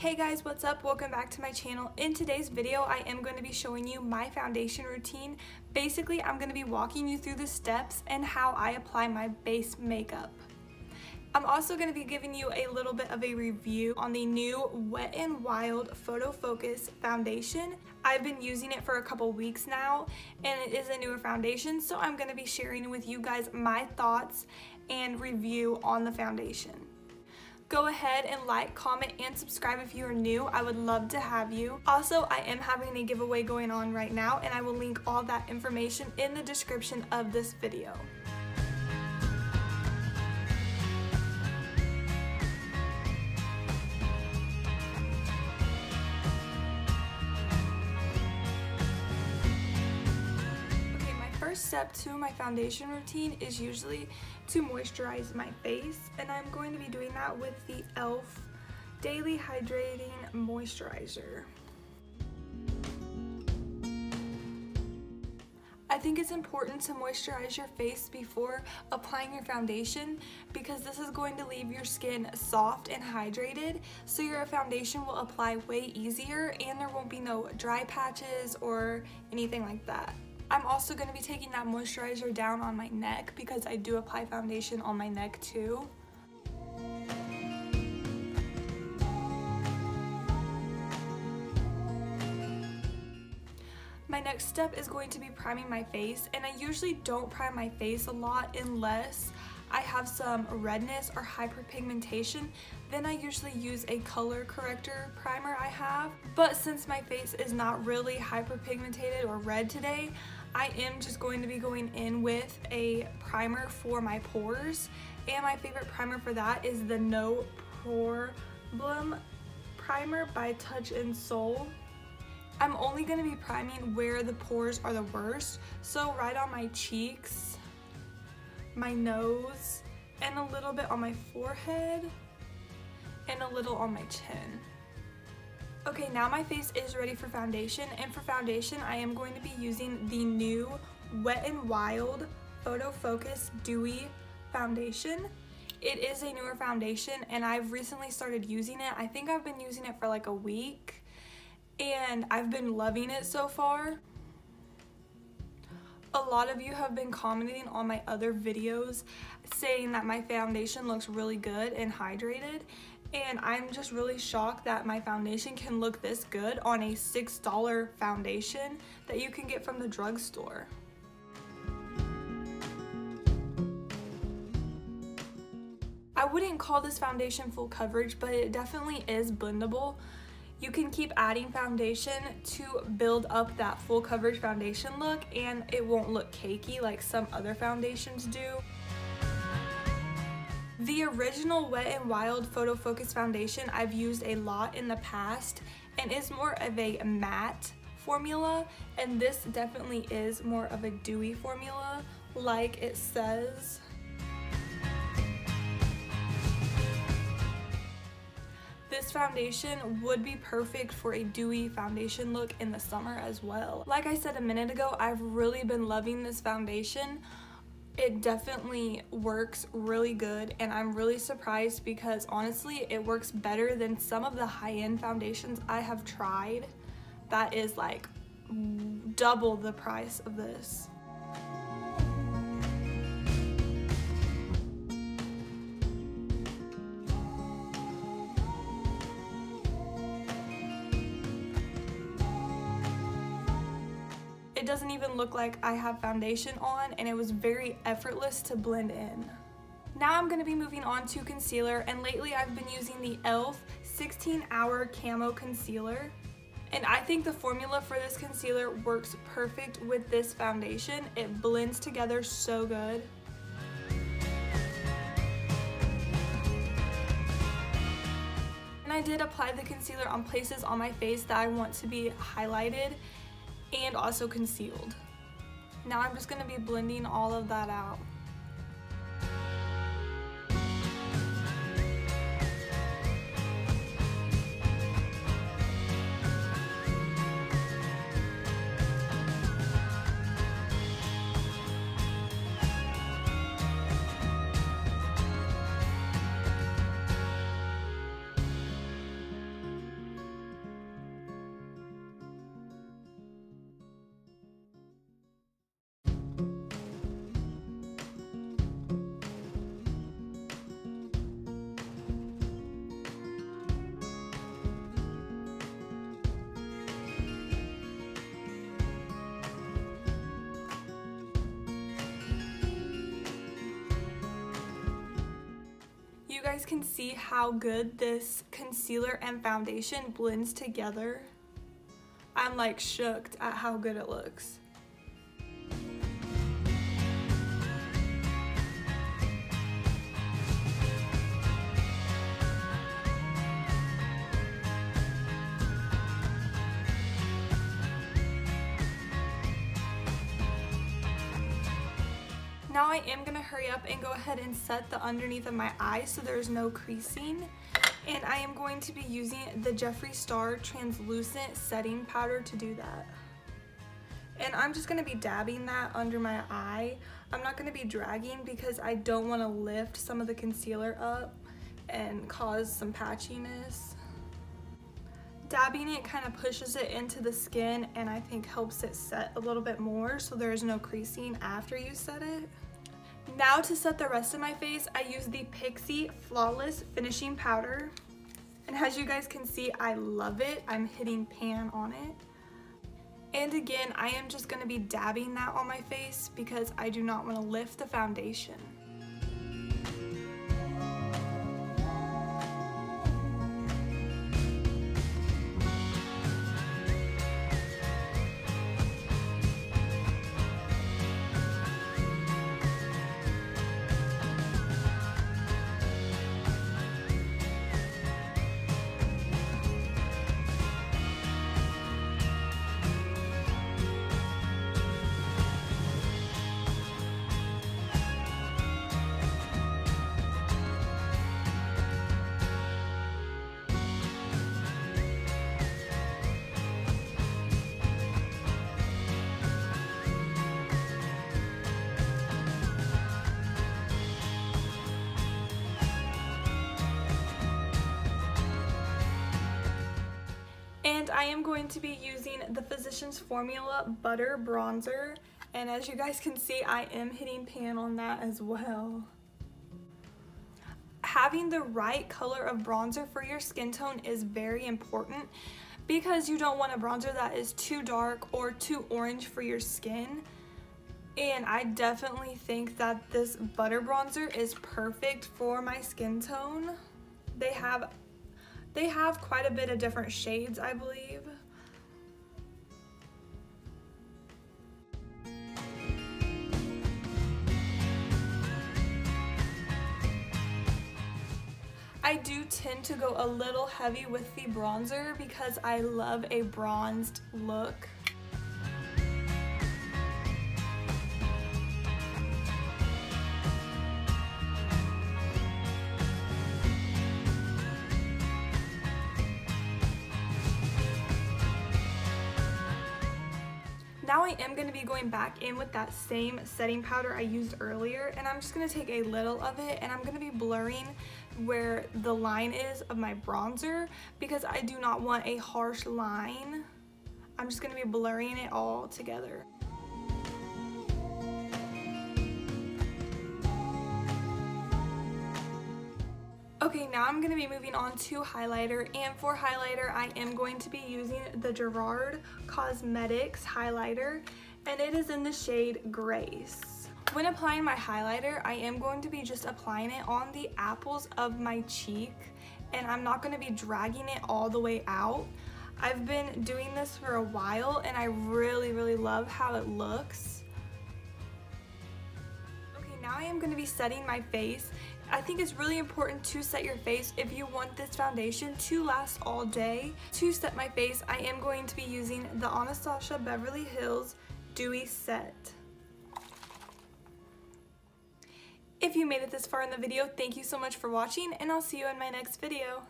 Hey guys, what's up? Welcome back to my channel. In today's video, I am going to be showing you my foundation routine. Basically, I'm going to be walking you through the steps and how I apply my base makeup. I'm also going to be giving you a little bit of a review on the new Wet n Wild Photo Focus foundation. I've been using it for a couple weeks now, and it is a newer foundation, so I'm going to be sharing with you guys my thoughts and review on the foundation. Go ahead and like, comment, and subscribe if you are new. I would love to have you. Also, I am having a giveaway going on right now, and I will link all that information in the description of this video. First step to my foundation routine is usually to moisturize my face, and I'm going to be doing that with the e.l.f. Daily Hydrating Moisturizer. I think it's important to moisturize your face before applying your foundation because this is going to leave your skin soft and hydrated, so your foundation will apply way easier and there won't be no dry patches or anything like that. I'm also going to be taking that moisturizer down on my neck because I do apply foundation on my neck too. My next step is going to be priming my face, and I usually don't prime my face a lot unless I have some redness or hyperpigmentation. Then I usually use a color corrector primer I have. But since my face is not really hyperpigmented or red today, I am just going to be going in with a primer for my pores. And my favorite primer for that is the No Problem Primer by Touch in Soul. I'm only going to be priming where the pores are the worst. So right on my cheeks, my nose, and a little bit on my forehead, and a little on my chin. Okay, now my face is ready for foundation, and for foundation I am going to be using the new Wet n Wild Photo Focus Dewy Foundation. It is a newer foundation and I've recently started using it. I think I've been using it for like a week and I've been loving it so far. A lot of you have been commenting on my other videos saying that my foundation looks really good and hydrated, and I'm just really shocked that my foundation can look this good on a $6 foundation that you can get from the drugstore. I wouldn't call this foundation full coverage, but it definitely is blendable. You can keep adding foundation to build up that full coverage foundation look, and it won't look cakey like some other foundations do. The original Wet n Wild Photo Focus foundation I've used a lot in the past and is more of a matte formula, and this definitely is more of a dewy formula like it says. This foundation would be perfect for a dewy foundation look in the summer as well. Like I said a minute ago, I've really been loving this foundation. It definitely works really good, and I'm really surprised because honestly it works better than some of the high-end foundations I have tried. That is like double the price of this. It doesn't even look like I have foundation on, and it was very effortless to blend in. Now I'm going to be moving on to concealer, and lately I've been using the e.l.f. 16-Hour Camo Concealer. And I think the formula for this concealer works perfect with this foundation. It blends together so good. And I did apply the concealer on places on my face that I want to be highlighted and also concealed. Now I'm just going to be blending all of that out. guys can see how good this concealer and foundation blends together, I'm like shook at how good it looks. Now I am going to hurry up and go ahead and set the underneath of my eye so there's no creasing. And I am going to be using the Jeffree Star Translucent Setting Powder to do that. And I'm just going to be dabbing that under my eye. I'm not going to be dragging because I don't want to lift some of the concealer up and cause some patchiness. Dabbing it kind of pushes it into the skin and I think helps it set a little bit more so there's no creasing after you set it. Now to set the rest of my face, I use the Pixi Flawless Finishing Powder. And as you guys can see, I love it. I'm hitting pan on it. And again, I am just going to be dabbing that on my face because I do not want to lift the foundation. And I am going to be using the Physicians Formula Butter Bronzer. And as you guys can see, I am hitting pan on that as well. Having the right color of bronzer for your skin tone is very important because you don't want a bronzer that is too dark or too orange for your skin. And I definitely think that this butter bronzer is perfect for my skin tone. They have quite a bit of different shades, I believe. I do tend to go a little heavy with the bronzer because I love a bronzed look. Now I am going to be going back in with that same setting powder I used earlier, and I'm just going to take a little of it and I'm going to be blurring where the line is of my bronzer because I do not want a harsh line. I'm just going to be blurring it all together. Okay, now I'm going to be moving on to highlighter, and for highlighter I am going to be using the Gerard Cosmetics highlighter, and it is in the shade Grace. When applying my highlighter, I am going to be just applying it on the apples of my cheek, and I'm not going to be dragging it all the way out. I've been doing this for a while and I really love how it looks. Okay, now I am going to be setting my face. I think it's really important to set your face if you want this foundation to last all day. To set my face, I am going to be using the Anastasia Beverly Hills Dewy Set. If you made it this far in the video, thank you so much for watching, and I'll see you in my next video.